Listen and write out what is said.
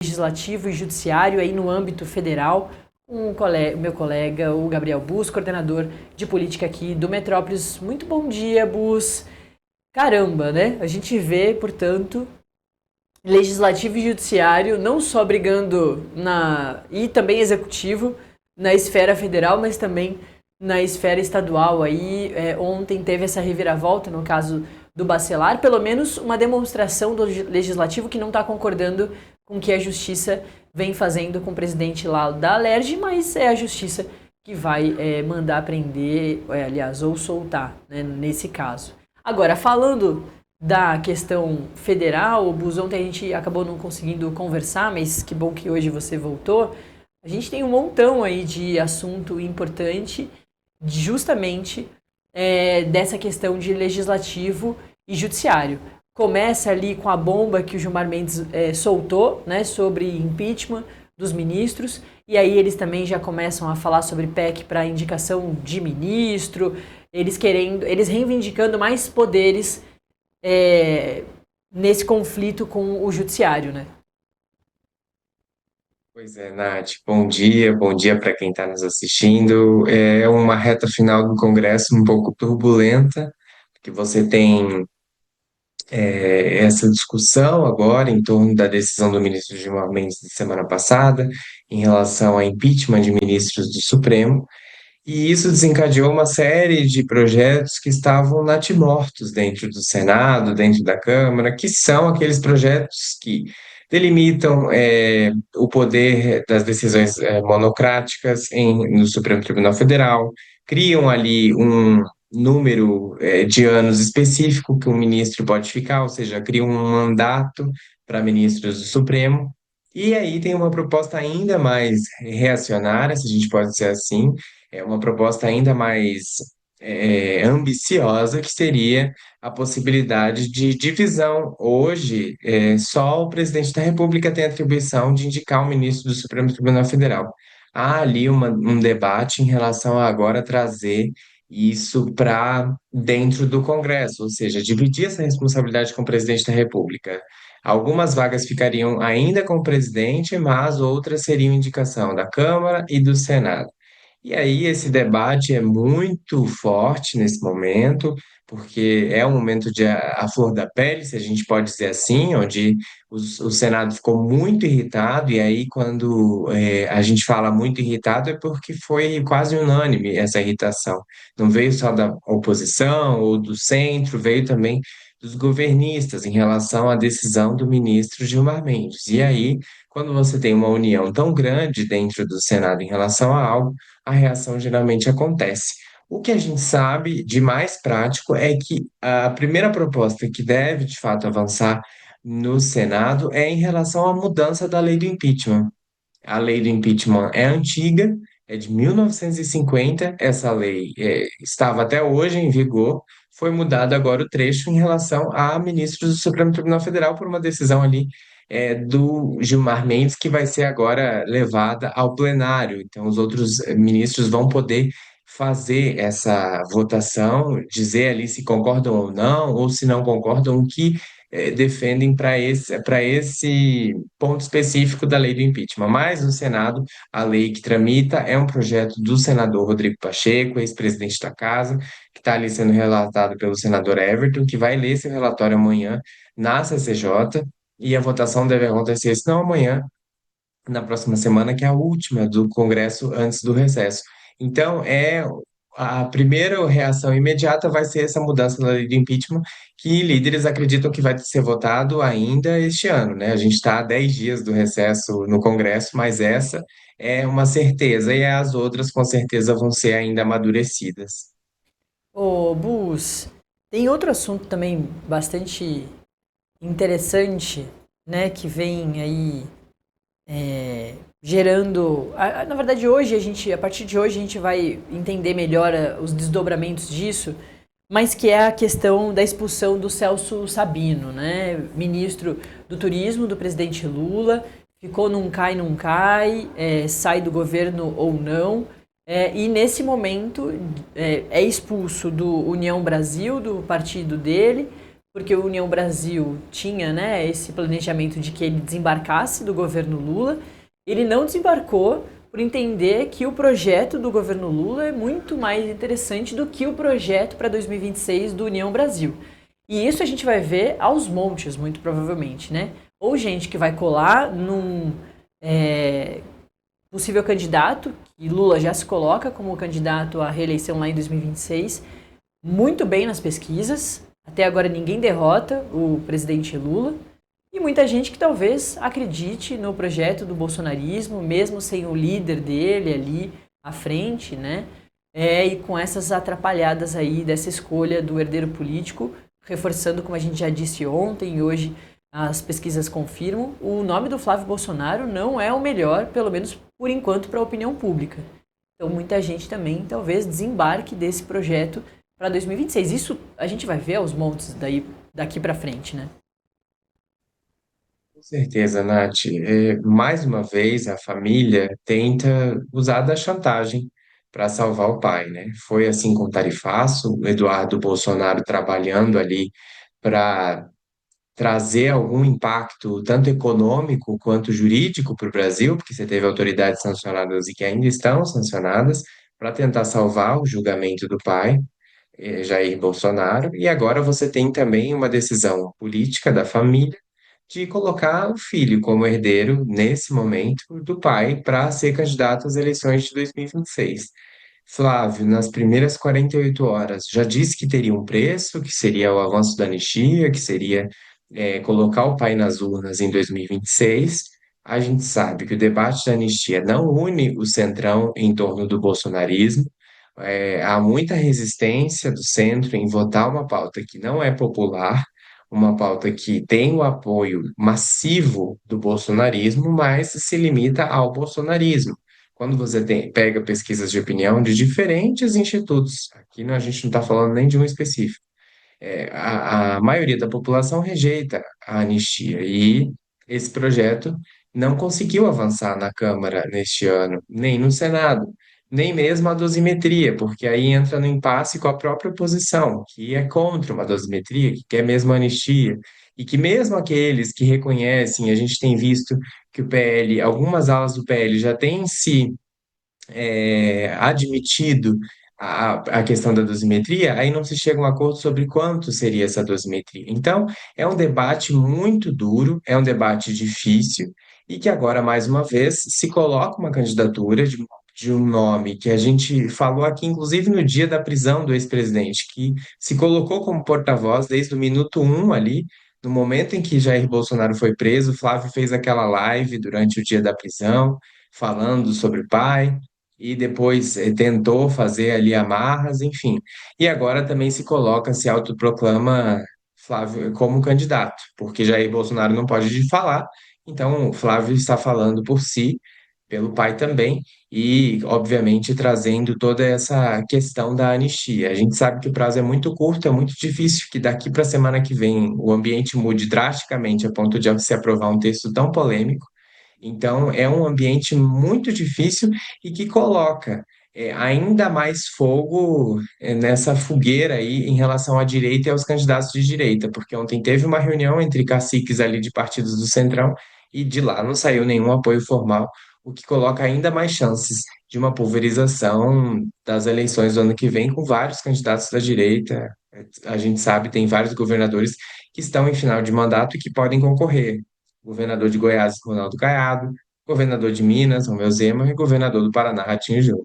Legislativo e Judiciário aí no âmbito federal, o meu colega, o Gabriel Bus, coordenador de política aqui do Metrópolis. Muito bom dia, Bus. Caramba, né? A gente vê, portanto, Legislativo e Judiciário não só brigando e também Executivo na esfera federal, mas também na esfera estadual. Aí ontem teve essa reviravolta no caso do Bacelar, pelo menos uma demonstração do Legislativo que não está concordando com o que a Justiça vem fazendo com o presidente lá da Alerj, mas é a Justiça que vai mandar prender, aliás, ou soltar, né, nesse caso. Agora, falando da questão federal, o Bus, ontem a gente acabou não conseguindo conversar, mas que bom que hoje você voltou. A gente tem um montão aí de assunto importante, justamente dessa questão de legislativo e judiciário. Começa ali com a bomba que o Gilmar Mendes soltou, né, sobre impeachment dos ministros, e aí eles também já começam a falar sobre PEC para indicação de ministro, eles reivindicando mais poderes nesse conflito com o judiciário, né? Pois é, Nath, bom dia para quem está nos assistindo. É uma reta final do Congresso um pouco turbulenta, porque você tem essa discussão agora em torno da decisão do ministro Gilmar Mendes de semana passada, em relação a impeachment de ministros do Supremo, e isso desencadeou uma série de projetos que estavam natimortos dentro do Senado, dentro da Câmara, que são aqueles projetos que delimitam o poder das decisões monocráticas no Supremo Tribunal Federal, criam ali um número de anos específico que um ministro pode ficar, ou seja, criam um mandato para ministros do Supremo. E aí tem uma proposta ainda mais reacionária, se a gente pode dizer assim, é uma proposta ainda mais ambiciosa, que seria a possibilidade de divisão. Hoje, só o presidente da República tem atribuição de indicar o ministro do Supremo Tribunal Federal. Há ali um debate em relação a agora trazer isso para dentro do Congresso, ou seja, dividir essa responsabilidade com o presidente da República. Algumas vagas ficariam ainda com o presidente, mas outras seriam indicação da Câmara e do Senado. E aí, esse debate é muito forte nesse momento, porque é um momento de a flor da pele, se a gente pode dizer assim, onde o Senado ficou muito irritado, e aí, quando a gente fala muito irritado, é porque foi quase unânime essa irritação. Não veio só da oposição ou do centro, veio também dos governistas em relação à decisão do ministro Gilmar Mendes. E aí, quando você tem uma união tão grande dentro do Senado em relação a algo, a reação geralmente acontece. O que a gente sabe de mais prático é que a primeira proposta que deve, de fato, avançar no Senado é em relação à mudança da lei do impeachment. A lei do impeachment é antiga, é de 1950, essa lei estava até hoje em vigor, foi mudado agora o trecho em relação a ministros do Supremo Tribunal Federal por uma decisão ali do Gilmar Mendes, que vai ser agora levada ao plenário. Então, os outros ministros vão poder fazer essa votação, dizer ali se concordam ou não, ou se não concordam, o que defendem para esse ponto específico da lei do impeachment. Mas no Senado, a lei que tramita é um projeto do senador Rodrigo Pacheco, ex-presidente da Casa, que está ali sendo relatado pelo senador Everton, que vai ler seu relatório amanhã na CCJ, e a votação deve acontecer, se não amanhã, na próxima semana, que é a última do Congresso antes do recesso. Então, a primeira reação imediata vai ser essa mudança na lei do impeachment, que líderes acreditam que vai ser votado ainda este ano, né? A gente está a 10 dias do recesso no Congresso, mas essa é uma certeza, e as outras, com certeza, vão ser ainda amadurecidas. Ô, Bus, tem outro assunto também bastante interessante, né, que vem aí gerando. Na verdade, a partir de hoje, a gente vai entender melhor os desdobramentos disso, mas que é a questão da expulsão do Celso Sabino, né, ministro do Turismo do presidente Lula, ficou num cai, não cai, sai do governo ou não. E nesse momento é expulso do União Brasil, do partido dele, porque o União Brasil tinha, né, esse planejamento de que ele desembarcasse do governo Lula. Ele não desembarcou por entender que o projeto do governo Lula é muito mais interessante do que o projeto para 2026 do União Brasil. E isso a gente vai ver aos montes, muito provavelmente, né? Ou gente que vai colar num é, possível candidato, que Lula já se coloca como candidato à reeleição lá em 2026, muito bem nas pesquisas. Até agora ninguém derrota o presidente Lula. E muita gente que talvez acredite no projeto do bolsonarismo, mesmo sem o líder dele ali à frente, né? E com essas atrapalhadas aí dessa escolha do herdeiro político, reforçando, como a gente já disse ontem e hoje as pesquisas confirmam, o nome do Flávio Bolsonaro não é o melhor, pelo menos por enquanto, para a opinião pública. Então muita gente também talvez desembarque desse projeto para 2026. Isso a gente vai ver aos montes daqui para frente, né? Com certeza, Nath. Mais uma vez, a família tenta usar da chantagem para salvar o pai, né? Foi assim com o tarifaço, o Eduardo Bolsonaro trabalhando ali para trazer algum impacto, tanto econômico quanto jurídico para o Brasil, porque você teve autoridades sancionadas e que ainda estão sancionadas, para tentar salvar o julgamento do pai, Jair Bolsonaro, e agora você tem também uma decisão política da família de colocar o filho como herdeiro, nesse momento, do pai para ser candidato às eleições de 2026. Flávio, nas primeiras 48 horas, já disse que teria um preço, que seria o avanço da anistia, que seria colocar o pai nas urnas em 2026. A gente sabe que o debate da anistia não une o centrão em torno do bolsonarismo. Há muita resistência do centro em votar uma pauta que não é popular, uma pauta que tem o apoio massivo do bolsonarismo, mas se limita ao bolsonarismo. Quando você pega pesquisas de opinião de diferentes institutos, aqui a gente não está falando nem de um específico, a maioria da população rejeita a anistia e esse projeto não conseguiu avançar na Câmara neste ano, nem no Senado, nem mesmo a dosimetria, porque aí entra no impasse com a própria oposição, que é contra uma dosimetria, que quer mesmo a anistia, e que mesmo aqueles que reconhecem, a gente tem visto que o PL, algumas alas do PL já têm se admitido a questão da dosimetria, aí não se chega a um acordo sobre quanto seria essa dosimetria. Então, é um debate muito duro, é um debate difícil, e que agora, mais uma vez, se coloca uma candidatura de um nome que a gente falou aqui, inclusive no dia da prisão do ex-presidente, que se colocou como porta-voz desde o minuto um ali. No momento em que Jair Bolsonaro foi preso, Flávio fez aquela live durante o dia da prisão, falando sobre o pai, e depois tentou fazer ali amarras, enfim. E agora também se coloca, se autoproclama Flávio como candidato, porque Jair Bolsonaro não pode falar, então Flávio está falando por si, pelo pai também, e obviamente trazendo toda essa questão da anistia. A gente sabe que o prazo é muito curto, é muito difícil que daqui para a semana que vem o ambiente mude drasticamente a ponto de se aprovar um texto tão polêmico. Então, é um ambiente muito difícil e que coloca ainda mais fogo nessa fogueira aí em relação à direita e aos candidatos de direita, porque ontem teve uma reunião entre caciques ali de partidos do Centrão e de lá não saiu nenhum apoio formal, o que coloca ainda mais chances de uma pulverização das eleições do ano que vem com vários candidatos da direita. A gente sabe, tem vários governadores que estão em final de mandato e que podem concorrer. Governador de Goiás, Ronaldo Caiado, governador de Minas, Romeu Zema, e governador do Paraná, Ratinho Júnior.